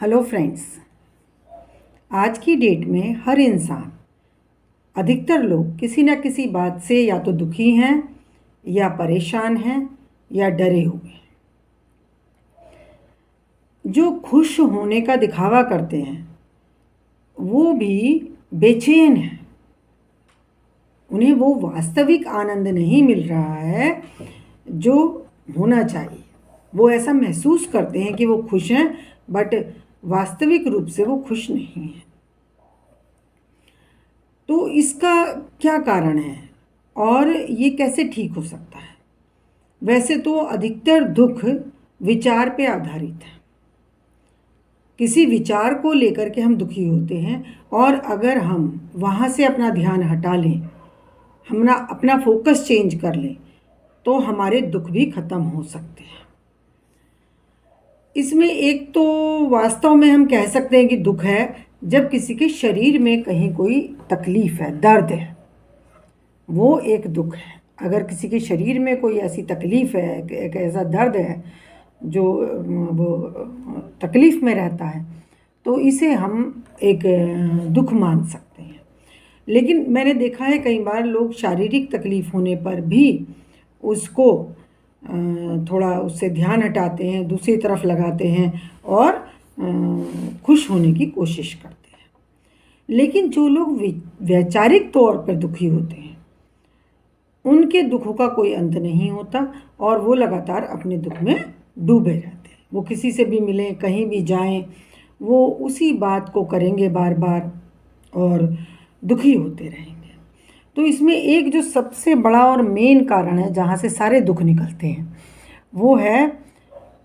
Hello friends. आज की date में हर इंसान, अधिकतर लोग किसी न किसी बात से या तो दुखी हैं या परेशान हैं या डरे हुए हैं। जो खुश होने का दिखावा करते हैं वो भी बेचैन हैं। उन्हें वो वास्तविक आनंद नहीं मिल रहा है जो होना चाहिए। वो ऐसा महसूस करते हैं कि वो खुश हैं, बट वास्तविक रूप से वो खुश नहीं हैं। तो इसका क्या कारण है और ये कैसे ठीक हो सकता है? वैसे तो अधिकतर दुख विचार पे आधारित है। किसी विचार को लेकर के हम दुखी होते हैं, और अगर हम वहाँ से अपना ध्यान हटा लें, हम अपना फोकस चेंज कर लें, तो हमारे दुख भी खत्म हो सकते हैं। इसमें एक तो वास्तव में हम कह सकते हैं कि दुख है जब किसी के शरीर में कहीं कोई तकलीफ है, दर्द है, वो एक दुख है। अगर किसी के शरीर में कोई ऐसी तकलीफ है, एक ऐसा दर्द है जो वो तकलीफ़ में रहता है, तो इसे हम एक दुख मान सकते हैं। लेकिन मैंने देखा है कई बार लोग शारीरिक तकलीफ़ होने पर भी उसको थोड़ा उससे ध्यान हटाते हैं, दूसरी तरफ लगाते हैं और खुश होने की कोशिश करते हैं। लेकिन जो लोग वैचारिक तौर पर दुखी होते हैं, उनके दुखों का कोई अंत नहीं होता और वो लगातार अपने दुख में डूबे रहते हैं। वो किसी से भी मिलें, कहीं भी जाएं, वो उसी बात को करेंगे बार बार और दुखी होते रहेंगे। तो इसमें एक जो सबसे बड़ा और मेन कारण है जहाँ से सारे दुख निकलते हैं, वो है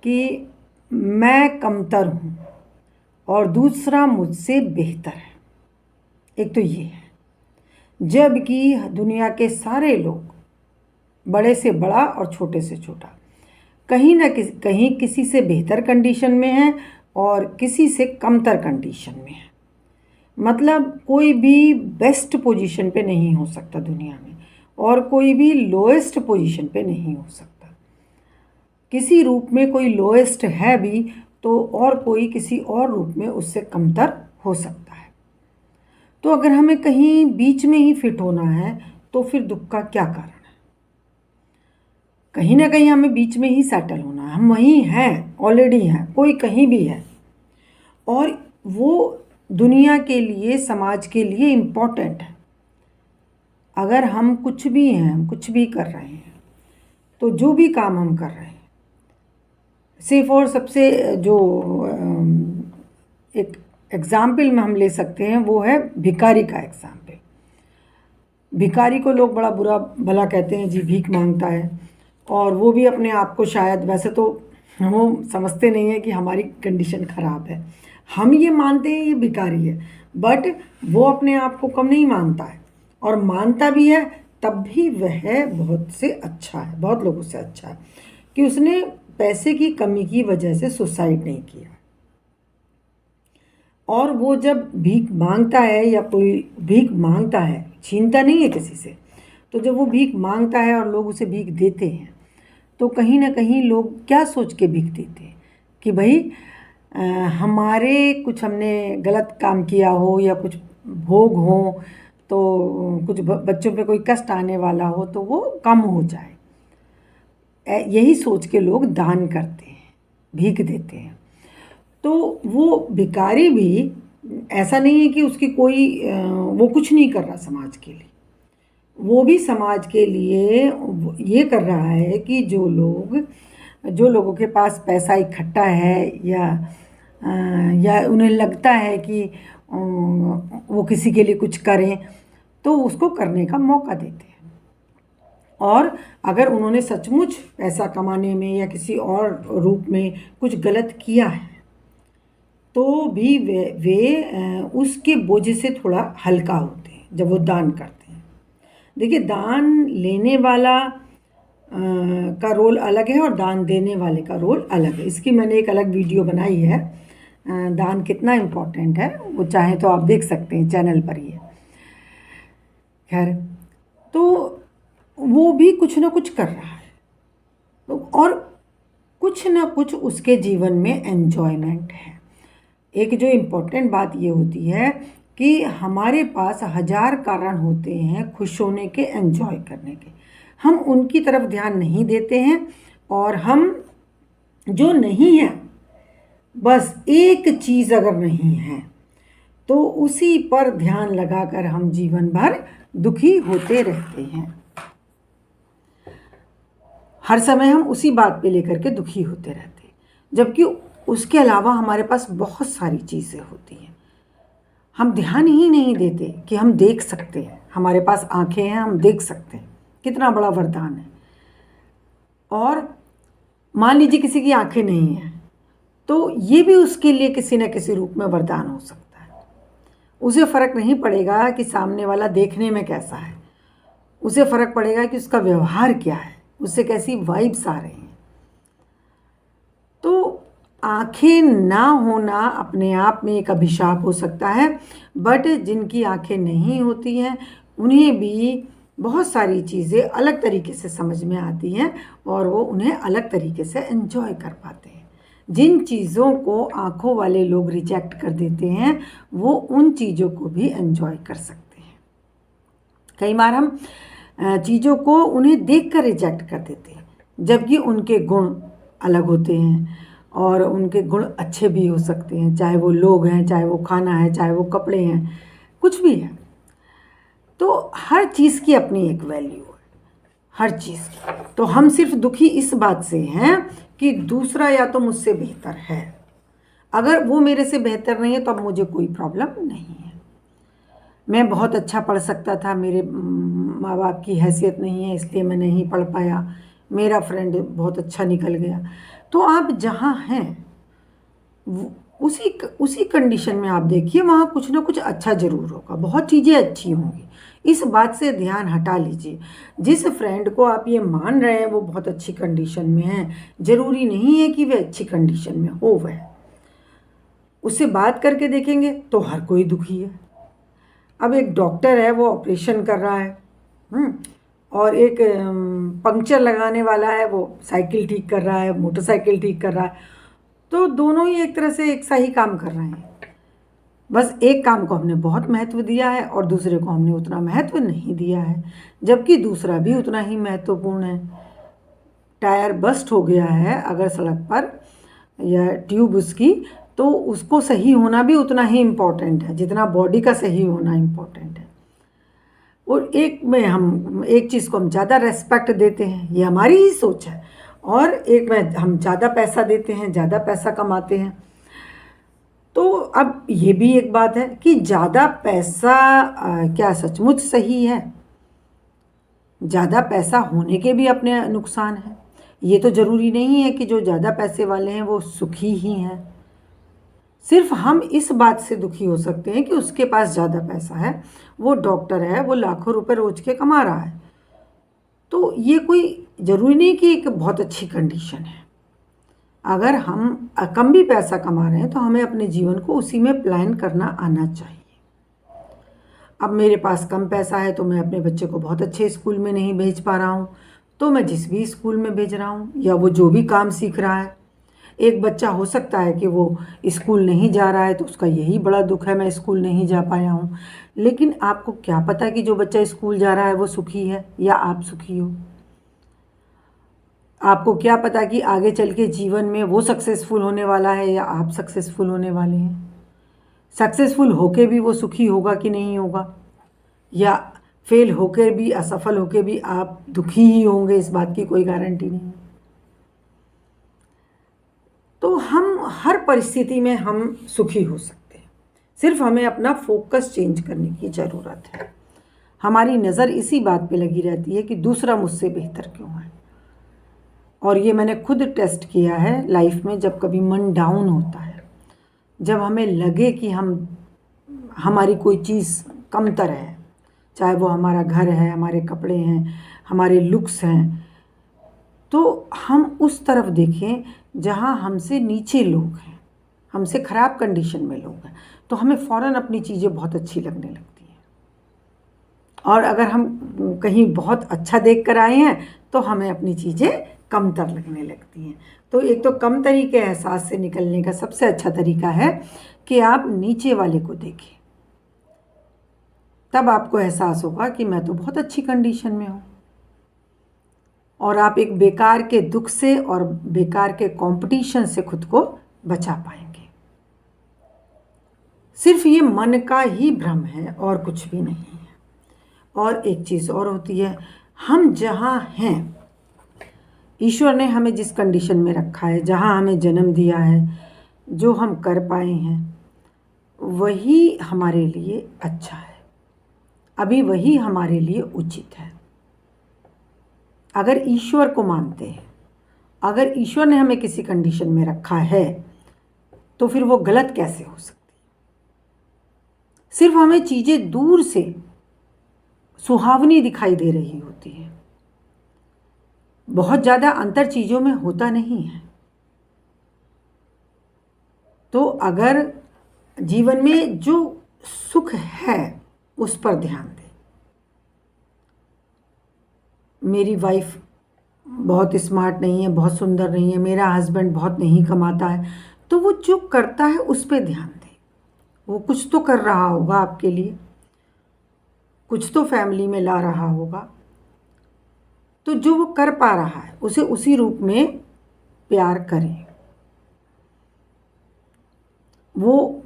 कि मैं कमतर हूँ और दूसरा मुझसे बेहतर है। एक तो ये है, जबकि दुनिया के सारे लोग, बड़े से बड़ा और छोटे से छोटा, कहीं ना कहीं किसी से बेहतर कंडीशन में है और किसी से कमतर कंडीशन में है। मतलब कोई भी बेस्ट पोजीशन पे नहीं हो सकता दुनिया में, और कोई भी लोएस्ट पोजीशन पे नहीं हो सकता। किसी रूप में कोई लोएस्ट है भी तो और कोई किसी और रूप में उससे कमतर हो सकता है। तो अगर हमें कहीं बीच में ही फिट होना है तो फिर दुख का क्या कारण है? कहीं ना कहीं हमें बीच में ही सेटल होना है। हम वहीं हैं, ऑलरेडी हैं, कोई कहीं भी है, और वो दुनिया के लिए, समाज के लिए इम्पोर्टेंट है। अगर हम कुछ भी हैं, हम कुछ भी कर रहे हैं, तो जो भी काम हम कर रहे हैं, सिर्फ और सबसे जो एक एग्ज़ाम्पल में हम ले सकते हैं वो है भिखारी का एग्ज़ाम्पल। भिखारी को लोग बड़ा बुरा भला कहते हैं, जी भीख मांगता है, और वो भी अपने आप को शायद, वैसे तो वो समझते नहीं है कि हमारी कंडीशन ख़राब है, हम ये मानते हैं ये भिखारी है, बट वो अपने आप को कम नहीं मानता है, और मानता भी है तब भी वह बहुत से अच्छा है, बहुत लोगों से अच्छा है, कि उसने पैसे की कमी की वजह से सुसाइड नहीं किया। और वो जब भीख मांगता है या कोई भीख मांगता है, छीनता नहीं है किसी से, तो जब वो भीख मांगता है और लोग उसे भीख देते हैं, तो कहीं ना कहीं लोग क्या सोच के भीख देते हैं कि भाई हमारे कुछ, हमने गलत काम किया हो या कुछ भोग हो, तो कुछ बच्चों पे कोई कष्ट आने वाला हो तो वो कम हो जाए। यही सोच के लोग दान करते हैं, भीख देते हैं। तो वो भिखारी भी, ऐसा नहीं है कि उसकी कोई वो कुछ नहीं कर रहा समाज के लिए, वो भी समाज के लिए ये कर रहा है कि जो लोगों के पास पैसा इकट्ठा है या उन्हें लगता है कि वो किसी के लिए कुछ करें, तो उसको करने का मौका देते हैं। और अगर उन्होंने सचमुच पैसा कमाने में या किसी और रूप में कुछ गलत किया है, तो भी वे उसके बोझ से थोड़ा हल्का होते हैं जब वो दान करते हैं। देखिए, दान लेने वाला का रोल अलग है और दान देने वाले का रोल अलग है। इसकी मैंने एक अलग वीडियो बनाई है, दान कितना इम्पोर्टेंट है, वो चाहे तो आप देख सकते हैं, चैनल पर ही है। खैर, तो वो भी कुछ ना कुछ कर रहा है, और कुछ ना कुछ उसके जीवन में एन्जॉयमेंट है। एक जो इम्पोर्टेंट बात ये होती है कि हमारे पास 1000 कारण होते हैं खुश होने के, एंजॉय करने के, हम उनकी तरफ ध्यान नहीं देते हैं, और हम जो नहीं है, बस एक चीज़ अगर नहीं है तो उसी पर ध्यान लगाकर हम जीवन भर दुखी होते रहते हैं। हर समय हम उसी बात पे लेकर के दुखी होते रहते हैं, जबकि उसके अलावा हमारे पास बहुत सारी चीज़ें होती हैं। हम ध्यान ही नहीं देते कि हम देख सकते हैं, हमारे पास आंखें हैं, हम देख सकते हैं, कितना बड़ा वरदान है। और मान लीजिए किसी की आंखें नहीं हैं, तो ये भी उसके लिए किसी न किसी रूप में वरदान हो सकता है। उसे फ़र्क नहीं पड़ेगा कि सामने वाला देखने में कैसा है, उसे फ़र्क पड़ेगा कि उसका व्यवहार क्या है, उससे कैसी वाइब्स आ रही हैं। तो आँखें ना होना अपने आप में एक अभिशाप हो सकता है, बट जिनकी आँखें नहीं होती हैं उन्हें भी बहुत सारी चीज़ें अलग तरीके से समझ में आती हैं, और वो उन्हें अलग तरीके से एंजॉय कर पाते हैं। जिन चीज़ों को आँखों वाले लोग रिजेक्ट कर देते हैं, वो उन चीज़ों को भी एंजॉय कर सकते हैं। कई बार हम चीज़ों को उन्हें देख कर रिजेक्ट कर देते हैं, जबकि उनके गुण अलग होते हैं, और उनके गुण अच्छे भी हो सकते हैं, चाहे वो लोग हैं, चाहे वो खाना है, चाहे वो कपड़े हैं, कुछ भी है। तो हर चीज़ की अपनी एक वैल्यू है, हर चीज़ की। तो हम सिर्फ दुखी इस बात से हैं कि दूसरा या तो मुझसे बेहतर है, अगर वो मेरे से बेहतर नहीं है तो अब मुझे कोई प्रॉब्लम नहीं है। मैं बहुत अच्छा पढ़ सकता था, मेरे माँ बाप की हैसियत नहीं है इसलिए मैं नहीं पढ़ पाया, मेरा फ्रेंड बहुत अच्छा निकल गया। तो आप जहाँ हैं उसी कंडीशन में आप देखिए, वहाँ कुछ ना कुछ अच्छा ज़रूर होगा, बहुत चीज़ें अच्छी होंगी। इस बात से ध्यान हटा लीजिए। जिस फ्रेंड को आप ये मान रहे हैं वो बहुत अच्छी कंडीशन में है, ज़रूरी नहीं है कि वह अच्छी कंडीशन में हो। वह उससे बात करके देखेंगे तो हर कोई दुखी है। अब एक डॉक्टर है, वो ऑपरेशन कर रहा है, और एक पंक्चर लगाने वाला है, वो साइकिल ठीक कर रहा है, मोटरसाइकिल ठीक कर रहा है। तो दोनों ही एक तरह से एक सा ही काम कर रहे हैं, बस एक काम को हमने बहुत महत्व दिया है और दूसरे को हमने उतना महत्व नहीं दिया है, जबकि दूसरा भी उतना ही महत्वपूर्ण है। टायर बस्ट हो गया है अगर सड़क पर, या ट्यूब उसकी, तो उसको सही होना भी उतना ही इम्पोर्टेंट है जितना बॉडी का सही होना इम्पोर्टेंट है। और एक चीज़ को हम ज़्यादा रेस्पेक्ट देते हैं, ये हमारी ही सोच है, और एक में हम ज़्यादा पैसा देते हैं, ज़्यादा पैसा कमाते हैं। तो अब ये भी एक बात है कि ज़्यादा पैसा क्या सचमुच सही है? ज़्यादा पैसा होने के भी अपने नुकसान हैं। ये तो ज़रूरी नहीं है कि जो ज़्यादा पैसे वाले हैं वो सुखी ही हैं। सिर्फ हम इस बात से दुखी हो सकते हैं कि उसके पास ज़्यादा पैसा है, वो डॉक्टर है, वो लाखों रुपए रोज के कमा रहा है। तो ये कोई ज़रूरी नहीं कि एक बहुत अच्छी कंडीशन है। अगर हम कम भी पैसा कमा रहे हैं तो हमें अपने जीवन को उसी में प्लान करना आना चाहिए। अब मेरे पास कम पैसा है तो मैं अपने बच्चे को बहुत अच्छे स्कूल में नहीं भेज पा रहा हूँ, तो मैं जिस भी स्कूल में भेज रहा हूँ, या वो जो भी काम सीख रहा है। एक बच्चा हो सकता है कि वो स्कूल नहीं जा रहा है तो उसका यही बड़ा दुख है, मैं स्कूल नहीं जा पाया हूँ। लेकिन आपको क्या पता कि जो बच्चा स्कूल जा रहा है वो सुखी है या आप सुखी हो? आपको क्या पता कि आगे चल के जीवन में वो सक्सेसफुल होने वाला है या आप सक्सेसफुल होने वाले हैं? सक्सेसफुल होके भी वो सुखी होगा कि नहीं होगा, या फेल होकर भी, असफल होकर भी आप दुखी ही होंगे, इस बात की कोई गारंटी नहीं। तो हम हर परिस्थिति में हम सुखी हो सकते हैं, सिर्फ हमें अपना फोकस चेंज करने की ज़रूरत है। हमारी नज़र इसी बात पे लगी रहती है कि दूसरा मुझसे बेहतर क्यों है। और ये मैंने खुद टेस्ट किया है लाइफ में। जब कभी मन डाउन होता है, जब हमें लगे कि हमारी कोई चीज़ कमतर है, चाहे वो हमारा घर है, हमारे कपड़े हैं, हमारे लुक्स हैं, तो हम उस तरफ देखें जहाँ हमसे नीचे लोग हैं, हमसे ख़राब कंडीशन में लोग हैं, तो हमें फ़ौरन अपनी चीज़ें बहुत अच्छी लगने लगती हैं। और अगर हम कहीं बहुत अच्छा देख कर आए हैं तो हमें अपनी चीज़ें कमतर लगने लगती हैं। तो एक तो कम तरीके एहसास से निकलने का सबसे अच्छा तरीका है कि आप नीचे वाले को देखें, तब आपको एहसास होगा कि मैं तो बहुत अच्छी कंडीशन में हूँ। और आप एक बेकार के दुख से और बेकार के कंपटीशन से खुद को बचा पाएंगे। सिर्फ ये मन का ही भ्रम है और कुछ भी नहीं है। और एक चीज़ और होती है, हम जहाँ हैं, ईश्वर ने हमें जिस कंडीशन में रखा है, जहाँ हमें जन्म दिया है, जो हम कर पाए हैं, वही हमारे लिए अच्छा है, अभी वही हमारे लिए उचित है। अगर ईश्वर को मानते हैं, अगर ईश्वर ने हमें किसी कंडीशन में रखा है, तो फिर वो गलत कैसे हो सकती? सिर्फ हमें चीज़ें दूर से सुहावनी दिखाई दे रही होती है, बहुत ज़्यादा अंतर चीज़ों में होता नहीं है। तो अगर जीवन में जो सुख है उस पर ध्यान दें। मेरी वाइफ बहुत स्मार्ट नहीं है, बहुत सुंदर नहीं है, मेरा हस्बैंड बहुत नहीं कमाता है, तो वो जो करता है उस पर ध्यान दें। वो कुछ तो कर रहा होगा आपके लिए, कुछ तो फैमिली में ला रहा होगा, तो जो वो कर पा रहा है उसे उसी रूप में प्यार करें। वो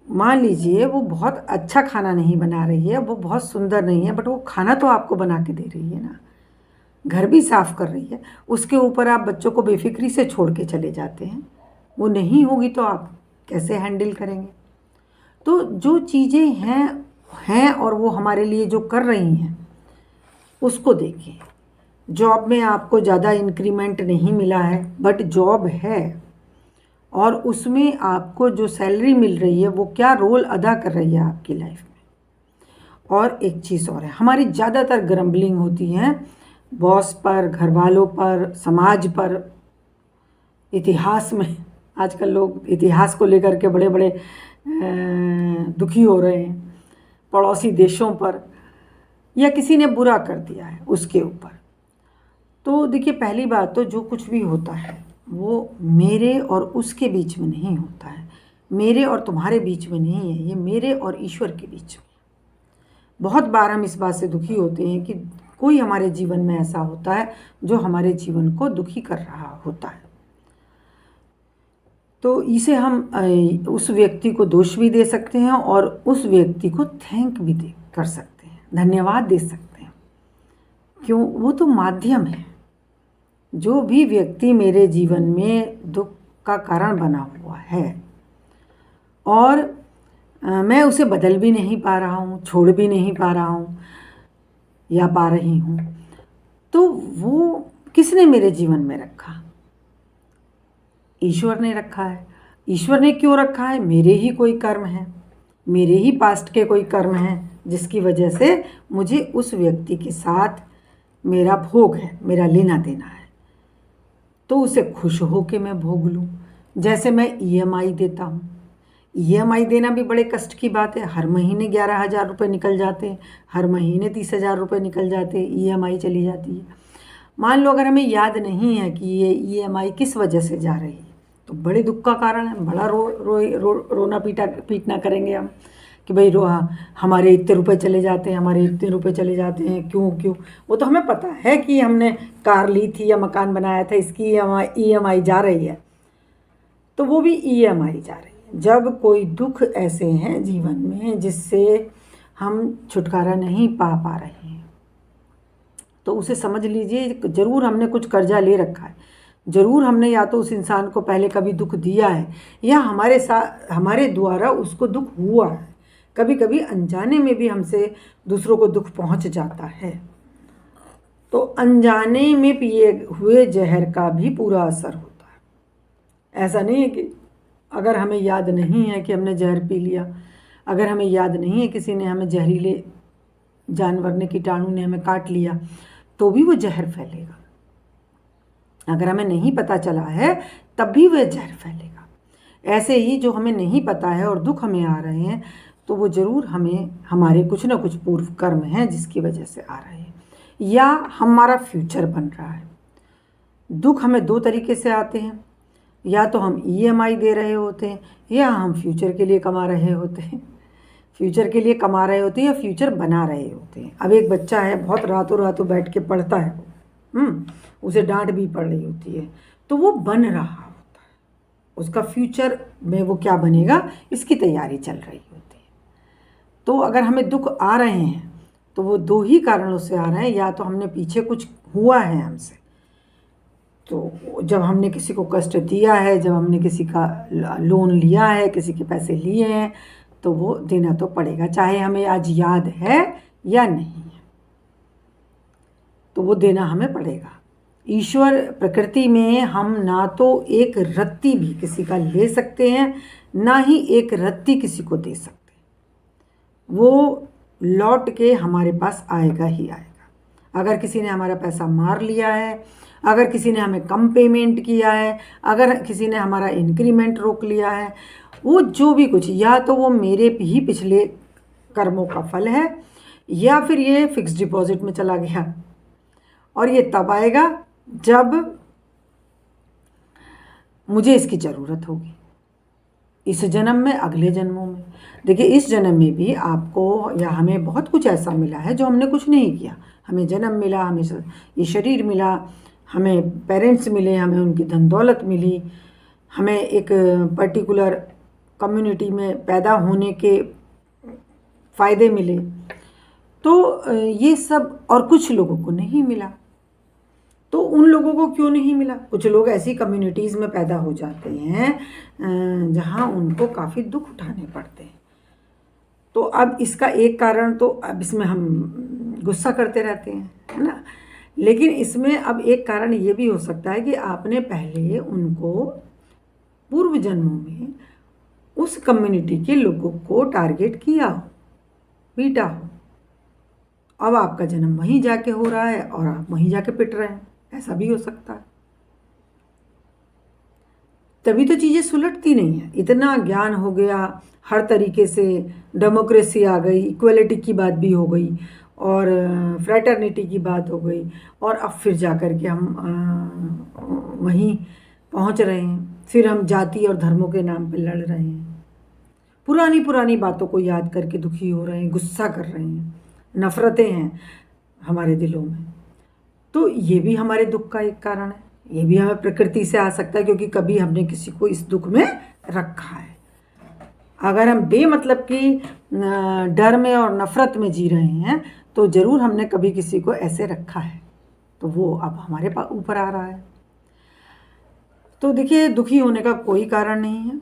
मान लीजिए वो बहुत अच्छा खाना नहीं बना रही है, वो बहुत सुंदर नहीं है, बट वो खाना तो आपको बना के दे रही है ना, घर भी साफ कर रही है, उसके ऊपर आप बच्चों को बेफिक्री से छोड़ के चले जाते हैं। वो नहीं होगी तो आप कैसे हैंडल करेंगे? तो जो चीज़ें हैं और वो हमारे लिए जो कर रही हैं उसको देखिए। जॉब में आपको ज़्यादा इंक्रीमेंट नहीं मिला है, बट जॉब है और उसमें आपको जो सैलरी मिल रही है वो क्या रोल अदा कर रही है आपकी लाइफ में। और एक चीज़ और है, हमारी ज़्यादातर ग्रम्बलिंग होती है बॉस पर, घर वालों पर, समाज पर, इतिहास में। आजकल लोग इतिहास को लेकर के बड़े बड़े दुखी हो रहे हैं, पड़ोसी देशों पर, या किसी ने बुरा कर दिया है उसके ऊपर। तो देखिए, पहली बात तो जो कुछ भी होता है वो मेरे और उसके बीच में नहीं होता है, मेरे और तुम्हारे बीच में नहीं है, ये मेरे और ईश्वर के बीच में। बहुत बार हम इस बात से दुखी होते हैं कि कोई हमारे जीवन में ऐसा होता है जो हमारे जीवन को दुखी कर रहा होता है। तो इसे हम उस व्यक्ति को दोष भी दे सकते हैं और उस व्यक्ति को थैंक भी कर सकते हैं, धन्यवाद दे सकते हैं। क्यों? वो तो माध्यम है। जो भी व्यक्ति मेरे जीवन में दुख का कारण बना हुआ है और मैं उसे बदल भी नहीं पा रहा हूँ, छोड़ भी नहीं पा रहा हूँ या पा रही हूँ, तो वो किसने मेरे जीवन में रखा? ईश्वर ने रखा है। ईश्वर ने क्यों रखा है? मेरे ही कोई कर्म हैं, मेरे ही पास्ट के कोई कर्म हैं जिसकी वजह से मुझे उस व्यक्ति के साथ मेरा भोग है, मेरा लेना देना है। तो उसे खुश हो के मैं भोग लूँ। जैसे मैं ईएमआई देता हूँ, ईएमआई देना भी बड़े कष्ट की बात है। हर महीने 11,000 रुपये निकल जाते हैं, हर महीने 30,000 रुपये निकल जाते हैं, ईएमआई चली जाती है। मान लो अगर हमें याद नहीं है कि ये ईएमआई किस वजह से जा रही है, तो बड़े दुख का कारण है। बड़ा रोना पीटना करेंगे हम कि भाई हमारे इतने रुपए चले जाते हैं, हमारे इतने रुपए चले जाते हैं, क्यों? वो तो हमें पता है कि हमने कार ली थी या मकान बनाया था, इसकी ईएमआई जा रही है, तो वो भी ईएमआई जा रही है। जब कोई दुख ऐसे हैं जीवन में जिससे हम छुटकारा नहीं पा रहे हैं, तो उसे समझ लीजिए ज़रूर हमने कुछ कर्जा ले रखा है, ज़रूर हमने या तो उस इंसान को पहले कभी दुख दिया है या हमारे द्वारा उसको दुख हुआ है। कभी कभी अनजाने में भी हमसे दूसरों को दुख पहुंच जाता है। तो अनजाने में पिए हुए जहर का भी पूरा असर होता है। ऐसा नहीं है कि अगर हमें याद नहीं है कि हमने जहर पी लिया, अगर हमें याद नहीं है किसी ने हमें जहरीले जानवर ने, कीटाणु ने हमें काट लिया, तो भी वो जहर फैलेगा। अगर हमें नहीं पता चला है तब भी वह जहर फैलेगा। ऐसे ही जो हमें नहीं पता है और दुख हमें आ रहे हैं, तो वो ज़रूर हमारे कुछ ना कुछ पूर्व कर्म हैं जिसकी वजह से आ रहे हैं, या हमारा फ्यूचर बन रहा है। दुख हमें दो तरीके से आते हैं, या तो हम ईएमआई दे रहे होते हैं या हम फ्यूचर के लिए कमा रहे होते हैं। फ्यूचर के लिए कमा रहे होते हैं या फ्यूचर बना रहे होते हैं। अब एक बच्चा है, बहुत रातों रातों बैठ के पढ़ता है, उसे डांट भी पड़ रही होती है, तो वो बन रहा होता है, उसका फ्यूचर में वो क्या बनेगा इसकी तैयारी चल रही होती है। तो अगर हमें दुख आ रहे हैं तो वो दो ही कारणों से आ रहे हैं, या तो हमने पीछे कुछ हुआ है हमसे, तो जब हमने किसी को कष्ट दिया है, जब हमने किसी का लोन लिया है, किसी के पैसे लिए हैं, तो वो देना तो पड़ेगा, चाहे हमें आज याद है या नहीं है, तो वो देना हमें पड़ेगा। ईश्वर प्रकृति में हम ना तो एक रत्ती भी किसी का ले सकते हैं, ना ही एक रत्ती किसी को दे सकते, वो लौट के हमारे पास आएगा ही आएगा। अगर किसी ने हमारा पैसा मार लिया है, अगर किसी ने हमें कम पेमेंट किया है, अगर किसी ने हमारा इंक्रीमेंट रोक लिया है, वो जो भी कुछ, या तो वो मेरे ही पिछले कर्मों का फल है, या फिर ये फिक्स डिपॉजिट में चला गया, और ये तब आएगा जब मुझे इसकी ज़रूरत होगी, इस जन्म में, अगले जन्मों में। देखिए, इस जन्म में भी आपको या हमें बहुत कुछ ऐसा मिला है जो हमने कुछ नहीं किया। हमें जन्म मिला, हमें ये शरीर मिला, हमें पेरेंट्स मिले, हमें उनकी धन दौलत मिली, हमें एक पर्टिकुलर कम्युनिटी में पैदा होने के फ़ायदे मिले। तो ये सब, और कुछ लोगों को नहीं मिला। तो उन लोगों को क्यों नहीं मिला? कुछ लोग ऐसी कम्युनिटीज़ में पैदा हो जाते हैं जहाँ उनको काफ़ी दुख उठाने पड़ते हैं। तो अब इसका एक कारण, तो अब इसमें हम गुस्सा करते रहते हैं, है ना, लेकिन इसमें अब एक कारण ये भी हो सकता है कि आपने पहले उनको पूर्व जन्मों में उस कम्युनिटी के लोगों को टारगेट किया हो, पीटा हो, अब आपका जन्म वहीं जाके हो रहा है और आप वहीं जाके पिट रहे हैं, ऐसा भी हो सकता है। तभी तो चीज़ें सुलटती नहीं है। इतना ज्ञान हो गया, हर तरीके से डेमोक्रेसी आ गई, इक्वलिटी की बात भी हो गई, और फ्रेटर्निटी की बात हो गई, और अब फिर जा कर के हम वहीं पहुंच रहे हैं। फिर हम जाति और धर्मों के नाम पे लड़ रहे हैं, पुरानी पुरानी बातों को याद करके दुखी हो रहे हैं, गुस्सा कर रहे हैं, नफ़रतें हैं हमारे दिलों में। तो ये भी हमारे दुख का एक कारण है। ये भी हमें प्रकृति से आ सकता है, क्योंकि कभी हमने किसी को इस दुख में रखा है। अगर हम बेमतलब की डर में और नफ़रत में जी रहे हैं, तो ज़रूर हमने कभी किसी को ऐसे रखा है, तो वो अब हमारे ऊपर आ रहा है। तो देखिए, दुखी होने का कोई कारण नहीं है।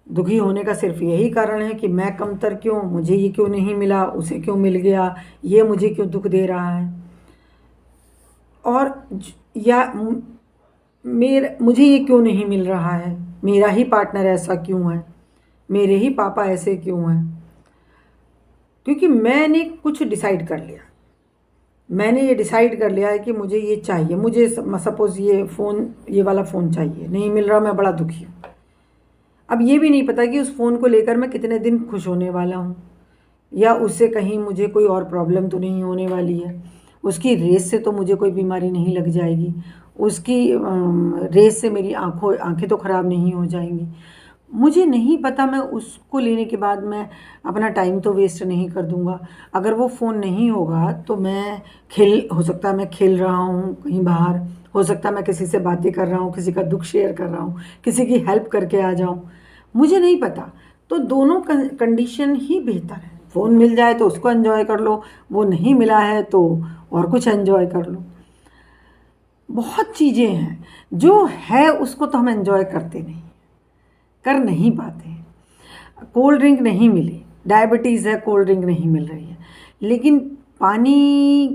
दुखी होने का सिर्फ यही कारण है कि मैं कमतर क्यों, मुझे ये क्यों नहीं मिला, उसे क्यों मिल गया, ये मुझे क्यों दुख दे रहा है, और या मुझे ये क्यों नहीं मिल रहा है, मेरा ही पार्टनर ऐसा क्यों है, मेरे ही पापा ऐसे क्यों हैं। क्योंकि मैंने कुछ डिसाइड कर लिया, मैंने ये डिसाइड कर लिया है कि मुझे ये चाहिए, मुझे सपोज़ ये वाला फ़ोन चाहिए, नहीं मिल रहा, मैं बड़ा दुखी हूँ। अब ये भी नहीं पता कि उस फ़ोन को लेकर मैं कितने दिन खुश होने वाला हूँ, या उससे कहीं मुझे कोई और प्रॉब्लम तो नहीं होने वाली है, उसकी रेस से तो मुझे कोई बीमारी नहीं लग जाएगी, उसकी रेस से मेरी आँखें तो ख़राब नहीं हो जाएंगी। मुझे नहीं पता, मैं उसको लेने के बाद मैं अपना टाइम तो वेस्ट नहीं कर दूँगा। अगर वो फ़ोन नहीं होगा तो मैं हो सकता है मैं खेल रहा हूँ कहीं बाहर, हो सकता है मैं किसी से बातें कर रहा हूँ, किसी का दुख शेयर कर रहा हूँ, किसी की हेल्प करके आ जाऊँ, मुझे नहीं पता। तो दोनों कंडीशन ही बेहतर है। फ़ोन मिल जाए तो उसको एंजॉय कर लो, वो नहीं मिला है तो और कुछ एंजॉय कर लो। बहुत चीज़ें हैं जो है उसको तो हम एंजॉय कर नहीं पाते। कोल्ड ड्रिंक नहीं मिली, डायबिटीज़ है, कोल्ड ड्रिंक नहीं मिल रही है, लेकिन पानी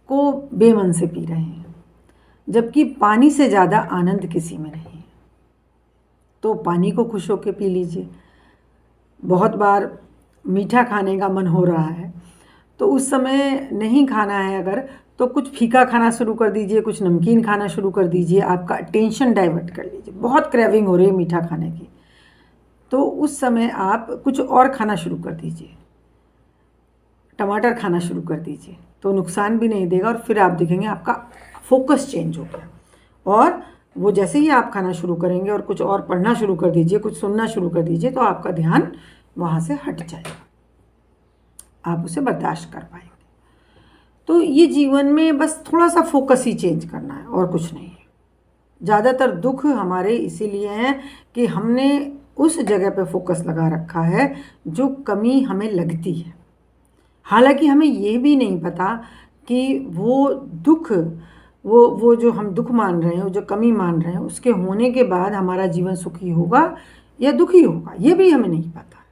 को बेमन से पी रहे हैं, जबकि पानी से ज़्यादा आनंद किसी में नहीं है। तो पानी को खुश होकर पी लीजिए। बहुत बार मीठा खाने का मन हो रहा है, तो उस समय नहीं खाना है अगर, तो कुछ फीका खाना शुरू कर दीजिए, कुछ नमकीन खाना शुरू कर दीजिए, आपका टेंशन डाइवर्ट कर लीजिए। बहुत क्रेविंग हो रही है मीठा खाने की, तो उस समय आप कुछ और खाना शुरू कर दीजिए, टमाटर खाना शुरू कर दीजिए, तो नुकसान भी नहीं देगा, और फिर आप देखेंगे आपका फोकस चेंज हो गया। और वो जैसे ही आप खाना शुरू करेंगे और कुछ और पढ़ना शुरू कर दीजिए, कुछ सुनना शुरू कर दीजिए, तो आपका ध्यान वहाँ से हट जाएगा, आप उसे बर्दाश्त कर पाएंगे। तो ये जीवन में बस थोड़ा सा फोकस ही चेंज करना है और कुछ नहीं है। ज़्यादातर दुख हमारे इसीलिए हैं कि हमने उस जगह पे फोकस लगा रखा है जो कमी हमें लगती है। हालांकि हमें ये भी नहीं पता कि वो दुख, वो जो हम दुख मान रहे हैं, वो जो कमी मान रहे हैं, उसके होने के बाद हमारा जीवन सुखी होगा या दुखी होगा, ये भी हमें नहीं पता।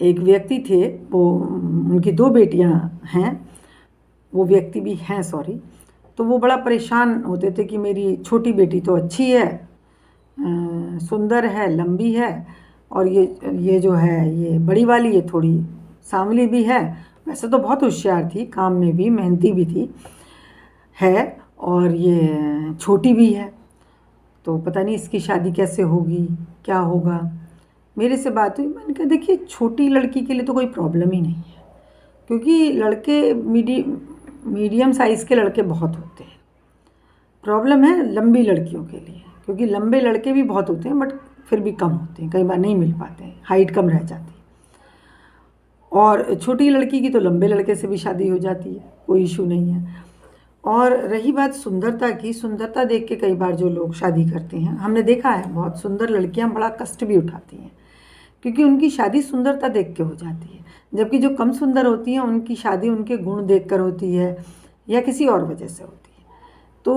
एक व्यक्ति थे, वो उनकी 2 बेटियां हैं, वो व्यक्ति भी हैं, सॉरी। तो वो बड़ा परेशान होते थे कि मेरी छोटी बेटी तो अच्छी है, सुंदर है, लंबी है, और ये जो है ये बड़ी वाली ये थोड़ी सांवली भी है, वैसे तो बहुत होशियार थी, काम में भी मेहनती भी थी है, और ये छोटी भी है, तो पता नहीं इसकी शादी कैसे होगी, क्या होगा। मेरे से बात हुई, मैंने कहा देखिए छोटी लड़की के लिए तो कोई प्रॉब्लम ही नहीं है, क्योंकि लड़के मीडियम साइज़ के लड़के बहुत होते हैं। प्रॉब्लम है लंबी लड़कियों के लिए, क्योंकि लंबे लड़के भी बहुत होते हैं बट फिर भी कम होते हैं, कई बार नहीं मिल पाते हैं, हाइट कम रह जाती है। और छोटी लड़की की तो लंबे लड़के से भी शादी हो जाती है, कोई इशू नहीं है। और रही बात सुंदरता की, सुंदरता देख के कई बार जो लोग शादी करते हैं, हमने देखा है बहुत सुंदर लड़कियां बड़ा कष्ट भी उठाती हैं, क्योंकि उनकी शादी सुंदरता देख के हो जाती है, जबकि जो कम सुंदर होती हैं उनकी शादी उनके गुण देख कर होती है या किसी और वजह से होती है। तो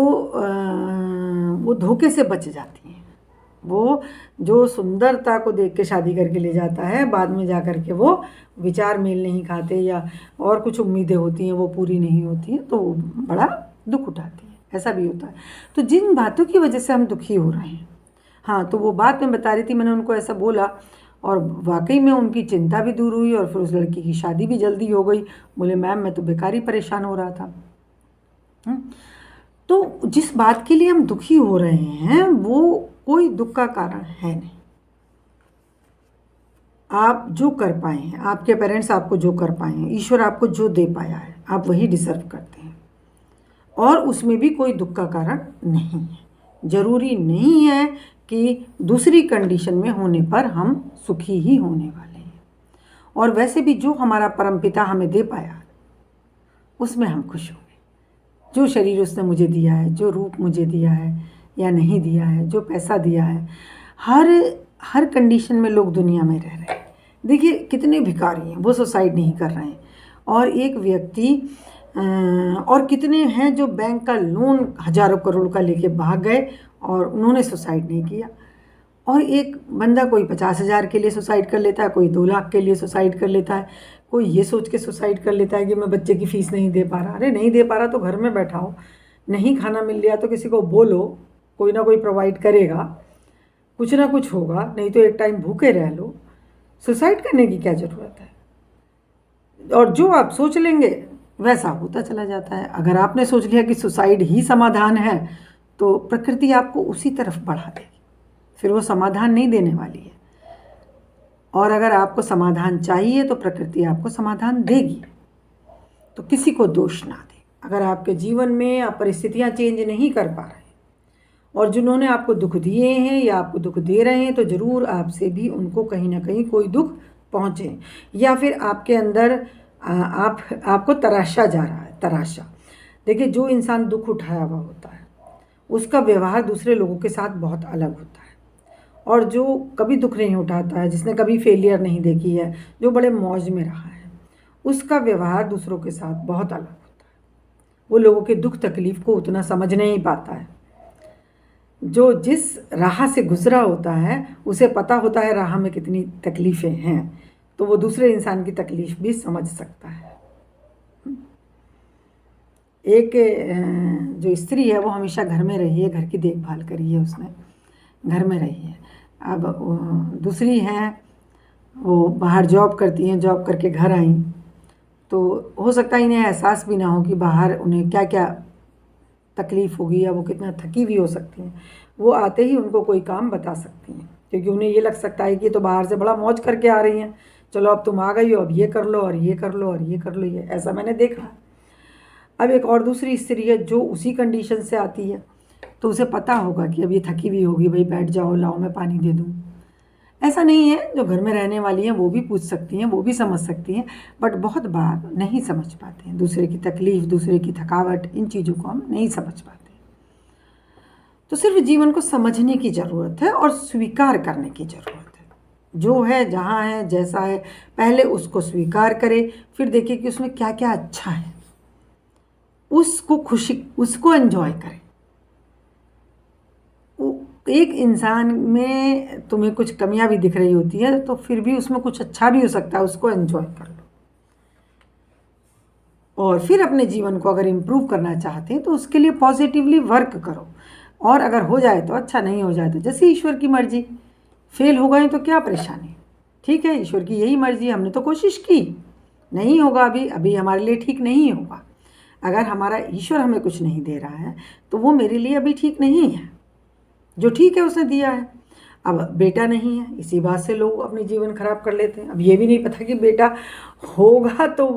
वो धोखे से बच जाती हैं। वो जो सुंदरता को देख के शादी करके ले जाता है, बाद में जा कर के वो विचार मेल नहीं खाते या और कुछ उम्मीदें होती हैं वो पूरी नहीं होती हैं, तो वो बड़ा दुख उठाती है, ऐसा भी होता है। तो जिन बातों की वजह से हम दुखी हो रहे हैं, हाँ, तो वो बात मैं बता रही थी, मैंने उनको ऐसा बोला और वाकई में उनकी चिंता भी दूर हुई और फिर उस लड़की की शादी भी जल्दी हो गई। बोले मैम मैं तो बेकार ही परेशान हो रहा था। तो जिस बात के लिए हम दुखी हो रहे हैं वो कोई दुख का कारण है नहीं। आप जो कर पाए हैं, आपके पेरेंट्स आपको जो कर पाए हैं, ईश्वर आपको जो दे पाया है, आप वही डिजर्व करते हैं, और उसमें भी कोई दुख का कारण नहीं है। ज़रूरी नहीं है कि दूसरी कंडीशन में होने पर हम सुखी ही होने वाले हैं, और वैसे भी जो हमारा परमपिता हमें दे पाया उसमें हम खुश होंगे। जो शरीर उसने मुझे दिया है, जो रूप मुझे दिया है या नहीं दिया है, जो पैसा दिया है, हर कंडीशन में लोग दुनिया में रह रहे हैं। देखिए कितने भिखारी हैं, वो सुसाइड नहीं कर रहे हैं, और एक व्यक्ति और कितने हैं जो बैंक का लोन हजारों करोड़ का लेके भाग गए और उन्होंने सुसाइड नहीं किया। और एक बंदा कोई 50,000 के लिए सुसाइड कर लेता है, कोई 2 लाख के लिए सुसाइड कर लेता है, कोई ये सोच के सुसाइड कर लेता है कि मैं बच्चे की फ़ीस नहीं दे पा रहा। अरे नहीं दे पा रहा तो घर में बैठा हो, नहीं खाना मिल लिया तो किसी को बोलो, कोई ना कोई प्रोवाइड करेगा, कुछ ना कुछ होगा, नहीं तो एक टाइम भूखे रह लो। सुसाइड करने की क्या ज़रूरत है? और जो आप सोच लेंगे वैसा होता चला जाता है। अगर आपने सोच लिया कि सुसाइड ही समाधान है तो प्रकृति आपको उसी तरफ बढ़ा देगी, फिर वो समाधान नहीं देने वाली है। और अगर आपको समाधान चाहिए तो प्रकृति आपको समाधान देगी। तो किसी को दोष ना दें। अगर आपके जीवन में आप परिस्थितियाँ चेंज नहीं कर पा रहे और जिन्होंने आपको दुख दिए हैं या आपको दुख दे रहे हैं, तो ज़रूर आपसे भी उनको कहीं ना कहीं कोई दुख पहुँचे, या फिर आपके अंदर आपको तराशा जा रहा है। तराशा, देखिए जो इंसान दुख उठाया हुआ होता है उसका व्यवहार दूसरे लोगों के साथ बहुत अलग होता है, और जो कभी दुख नहीं उठाता है, जिसने कभी फेलियर नहीं देखी है, जो बड़े मौज में रहा है, उसका व्यवहार दूसरों के साथ बहुत अलग होता है। वो लोगों के दुख तकलीफ़ को उतना समझ नहीं पाता है। जो जिस राह से गुजरा होता है उसे पता होता है राह में कितनी तकलीफ़ें हैं, तो वो दूसरे इंसान की तकलीफ़ भी समझ सकता है। एक जो स्त्री है वो हमेशा घर में रही है, घर की देखभाल करी है, उसने घर में रही है। अब दूसरी हैं वो बाहर जॉब करती हैं, जॉब करके घर आई, तो हो सकता है इन्हें एहसास भी ना हो कि बाहर उन्हें क्या क्या तकलीफ़ होगी या वो कितना थकी हुई हो सकती हैं। वो आते ही उनको कोई काम बता सकती हैं, क्योंकि उन्हें ये लग सकता है कि तो बाहर से बड़ा मौज करके आ रही हैं, चलो अब तुम आ गई हो, अब ये कर लो और ये कर लो और ये कर लो। ये ऐसा मैंने देखा। अब एक और दूसरी स्त्री है जो उसी कंडीशन से आती है, तो उसे पता होगा कि अब ये थकी हुई होगी, भाई बैठ जाओ, लाओ मैं पानी दे दूँ। ऐसा नहीं है, जो घर में रहने वाली हैं वो भी पूछ सकती हैं, वो भी समझ सकती हैं, बट बहुत बार नहीं समझ पाते हैं दूसरे की तकलीफ़, दूसरे की थकावट, इन चीज़ों को हम नहीं समझ पाते। तो सिर्फ जीवन को समझने की ज़रूरत है और स्वीकार करने की ज़रूरत है। जो है, जहाँ है, जैसा है, पहले उसको स्वीकार करें, फिर देखिए कि उसमें क्या क्या अच्छा है, उसको खुशी, उसको एंजॉय करें। एक इंसान में तुम्हें कुछ कमियां भी दिख रही होती है, तो फिर भी उसमें कुछ अच्छा भी हो सकता है, उसको एंजॉय कर लो। और फिर अपने जीवन को अगर इम्प्रूव करना चाहते हैं तो उसके लिए पॉजिटिवली वर्क करो, और अगर हो जाए तो अच्छा, नहीं हो जाए तो जैसे ईश्वर की मर्जी। फेल हो गए तो क्या परेशानी, ठीक है, ईश्वर की यही मर्जी, हमने तो कोशिश की, नहीं होगा, अभी हमारे लिए ठीक नहीं होगा। अगर हमारा ईश्वर हमें कुछ नहीं दे रहा है तो वो मेरे लिए अभी ठीक नहीं है, जो ठीक है उसने दिया है। अब बेटा नहीं है, इसी बात से लोग अपने जीवन खराब कर लेते हैं। अब ये भी नहीं पता कि बेटा होगा तो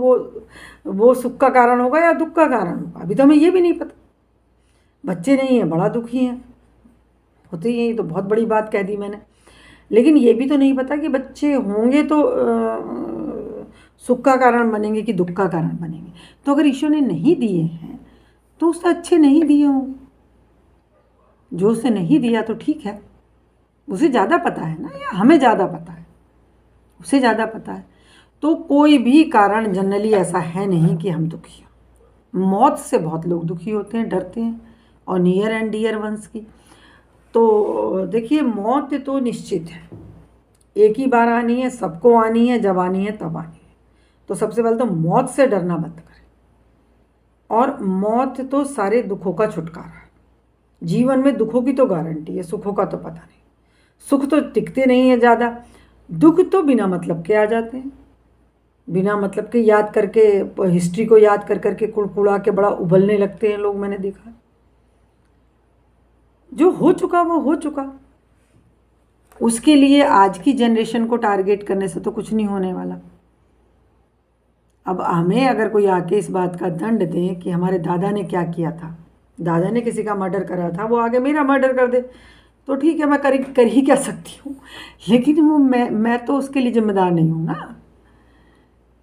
वो सुख का कारण होगा या दुख का कारण होगा, अभी तो हमें ये भी नहीं पता। बच्चे नहीं हैं, बड़ा दुखी हैं, होते ही हैं, तो बहुत बड़ी बात कह दी मैंने। लेकिन ये भी तो नहीं पता कि बच्चे होंगे तो सुख का कारण बनेंगे कि दुख का कारण बनेंगे। तो अगर ईश्वर ने नहीं दिए हैं तो उससे अच्छे नहीं दिए हों, जो उसे नहीं दिया तो ठीक है, उसे ज़्यादा पता है ना, या हमें ज़्यादा पता है, उसे ज़्यादा पता है। तो कोई भी कारण जनरली ऐसा है नहीं कि हम दुखी हों। मौत से बहुत लोग दुखी होते हैं, डरते हैं, और नियर एंड डियर वंस की। तो देखिए, मौत तो निश्चित है, एक ही बार आनी है, सबको आनी है, जब आनी है तब आनी है। तो सबसे पहले तो मौत से डरना बंद करें, और मौत तो सारे दुखों का छुटकारा है। जीवन में दुखों की तो गारंटी है, सुखों का तो पता नहीं। सुख तो टिकते नहीं है ज़्यादा, दुख तो बिना मतलब के आ जाते हैं, बिना मतलब के याद करके, हिस्ट्री को याद कर करके कुड़कुड़ा के बड़ा उबलने लगते हैं लोग, मैंने देखा। जो हो चुका वो हो चुका, उसके लिए आज की जनरेशन को टारगेट करने से तो कुछ नहीं होने वाला। अब हमें अगर कोई आके इस बात का दंड दे कि हमारे दादा ने क्या किया था, दादा ने किसी का मर्डर करा था, वो आगे मेरा मर्डर कर दे, तो ठीक है, मैं कर ही क्या सकती हूँ, लेकिन वो मैं तो उसके लिए जिम्मेदार नहीं हूँ ना।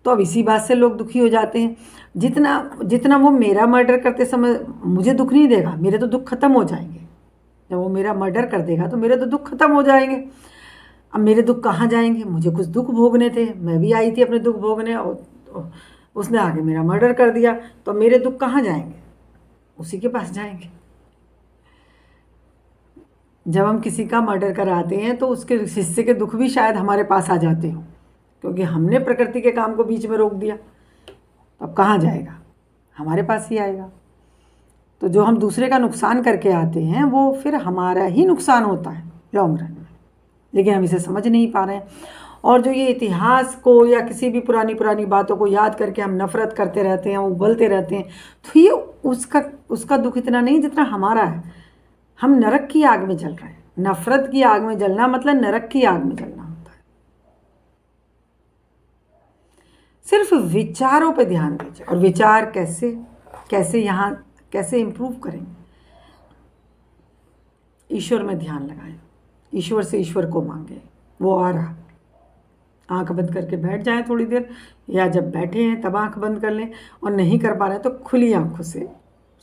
तो अब इसी बात से लोग दुखी हो जाते हैं। जितना जितना वो मेरा मर्डर करते समय मुझे दुख नहीं देगा, मेरे तो दुख खत्म हो जाएंगे। जब वो मेरा मर्डर कर देगा तो मेरे तो दुख खत्म हो जाएंगे। अब मेरे दुख कहाँ जाएंगे, मुझे कुछ दुख भोगने थे, मैं भी आई थी अपने दुख भोगने, और उसने आगे मेरा मर्डर कर दिया, तो मेरे दुख कहाँ जाएंगे, उसी के पास जाएंगे। जब हम किसी का मर्डर कराते हैं तो उसके हिस्से के दुख भी शायद हमारे पास आ जाते हो, क्योंकि हमने प्रकृति के काम को बीच में रोक दिया। तो अब कहाँ जाएगा, हमारे पास ही आएगा। तो जो हम दूसरे का नुकसान करके आते हैं वो फिर हमारा ही नुकसान होता है लॉन्ग रन में, लेकिन हम इसे समझ नहीं पा रहे हैं। और जो ये इतिहास को या किसी भी पुरानी बातों को याद करके हम नफ़रत करते रहते हैं, उबलते रहते हैं, तो ये उसका दुख इतना नहीं जितना हमारा है। हम नरक की आग में जल रहे हैं। नफ़रत की आग में जलना मतलब नरक की आग में जलना होता है। सिर्फ विचारों पे ध्यान दीजिए, और विचार कैसे इम्प्रूव करेंगे, ईश्वर में ध्यान लगाएं, ईश्वर से ईश्वर को मांगे, वो आ रहा। आंख बंद करके बैठ जाएं थोड़ी देर, या जब बैठे हैं तब आंख बंद कर लें, और नहीं कर पा रहे हैं तो खुली आंखों से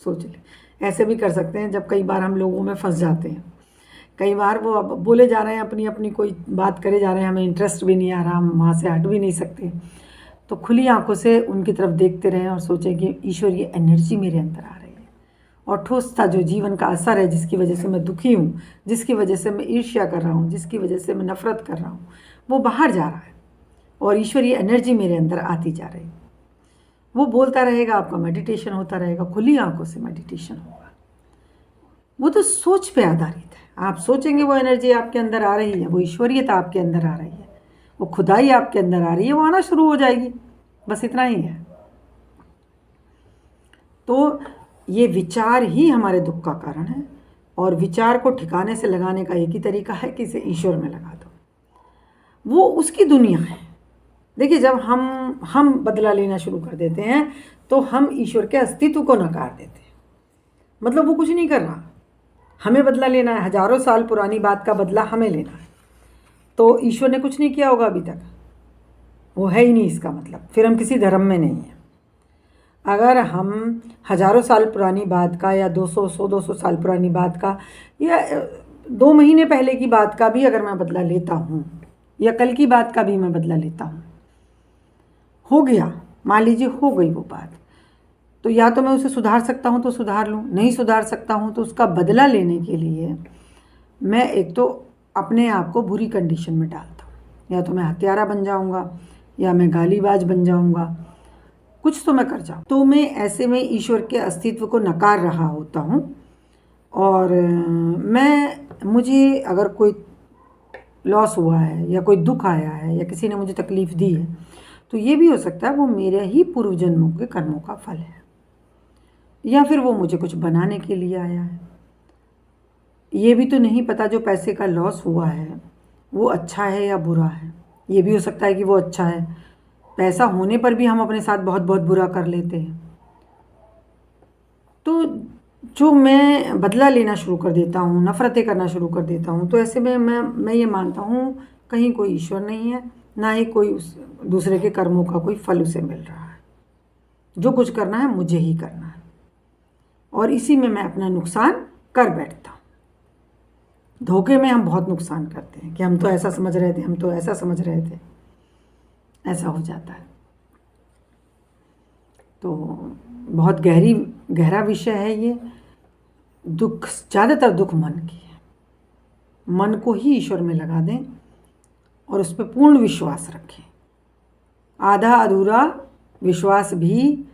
सोच लें। ऐसे भी कर सकते हैं, जब कई बार हम लोगों में फंस जाते हैं, कई बार वो अब बोले जा रहे हैं, अपनी कोई बात करे जा रहे हैं, हमें इंटरेस्ट भी नहीं आ रहा, हम वहाँ से हट भी नहीं सकते, तो खुली आंखों से उनकी तरफ देखते रहें और सोचें कि ईश्वर, ये एनर्जी मेरे अंदर आ रही है, और ठोसता जो जीवन का असर है, जिसकी वजह से मैं दुखी हूँ, जिसकी वजह से मैं ईर्ष्या कर रहा हूँ, जिसकी वजह से मैं नफ़रत कर रहा हूँ, वो बाहर जा रहा है, और ईश्वर ये एनर्जी मेरे अंदर आती जा रही है। वो बोलता रहेगा, आपका मेडिटेशन होता रहेगा, खुली आंखों से मेडिटेशन होगा। वो तो सोच पे आधारित है, आप सोचेंगे वो एनर्जी आपके अंदर आ रही है, वो ईश्वरीयता आपके अंदर आ रही है, वो खुदाई आपके अंदर आ रही है, वो आना शुरू हो जाएगी। बस इतना ही है। तो ये विचार ही हमारे दुख का कारण है, और विचार को ठिकाने से लगाने का एक ही तरीका है कि इसे ईश्वर में लगा दो। वो उसकी दुनिया है। देखिए, जब हम बदला लेना शुरू कर देते हैं तो हम ईश्वर के अस्तित्व को नकार देते हैं। मतलब वो कुछ नहीं कर रहा, हमें बदला लेना है, हजारों साल पुरानी बात का बदला हमें लेना है। तो ईश्वर ने कुछ नहीं किया होगा अभी तक, वो है ही नहीं, इसका मतलब फिर हम किसी धर्म में नहीं हैं। अगर हम हजारों साल पुरानी बात का या 200 साल पुरानी बात का या 2 महीने पहले की बात का भी अगर मैं बदला लेता हूँ या कल की बात का भी मैं बदला लेता हूँ, हो गया, मान लीजिए हो गई वो बात, तो या तो मैं उसे सुधार सकता हूँ तो सुधार लूँ, नहीं सुधार सकता हूँ तो उसका बदला लेने के लिए मैं एक तो अपने आप को बुरी कंडीशन में डालता हूँ, या तो मैं हत्यारा बन जाऊँगा या मैं गालीबाज बन जाऊँगा, कुछ तो मैं कर जाऊँ। तो मैं ऐसे में ईश्वर के अस्तित्व को नकार रहा होता हूँ। और मुझे अगर कोई लॉस हुआ है या कोई दुख आया है या किसी ने मुझे तकलीफ़ दी है, तो ये भी हो सकता है वो मेरे ही पूर्व जन्मों के कर्मों का फल है, या फिर वो मुझे कुछ बनाने के लिए आया है। ये भी तो नहीं पता जो पैसे का लॉस हुआ है वो अच्छा है या बुरा है। ये भी हो सकता है कि वो अच्छा है, पैसा होने पर भी हम अपने साथ बहुत बहुत बुरा कर लेते हैं। तो जो मैं बदला लेना शुरू कर देता हूँ, नफ़रतें करना शुरू कर देता हूँ, तो ऐसे में मैं ये मानता हूँ कहीं कोई ईश्वर नहीं है, ना ही कोई उस दूसरे के कर्मों का कोई फल उसे मिल रहा है। जो कुछ करना है मुझे ही करना है, और इसी में मैं अपना नुकसान कर बैठता हूँ। धोखे में हम बहुत नुकसान करते हैं कि हम तो ऐसा समझ रहे थे, हम तो ऐसा समझ रहे थे, ऐसा हो जाता है। तो बहुत गहरा विषय है ये। दुख, ज़्यादातर दुख मन की है। मन को ही ईश्वर में लगा दें और उस पर पूर्ण विश्वास रखें। आधा अधूरा विश्वास भी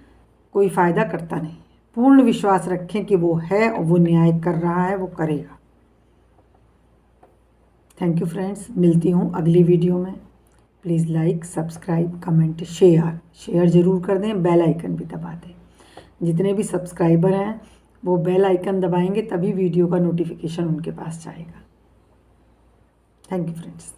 कोई फ़ायदा करता नहीं। पूर्ण विश्वास रखें कि वो है और वो न्याय कर रहा है, वो करेगा। थैंक यू फ्रेंड्स, मिलती हूँ अगली वीडियो में। Please like, subscribe, comment, share ज़रूर कर दें, बेल आइकन भी दबा दें। जितने भी सब्सक्राइबर हैं वो बेल आइकन दबाएंगे तभी वीडियो का नोटिफिकेशन उनके पास जाएगा। Thank you friends.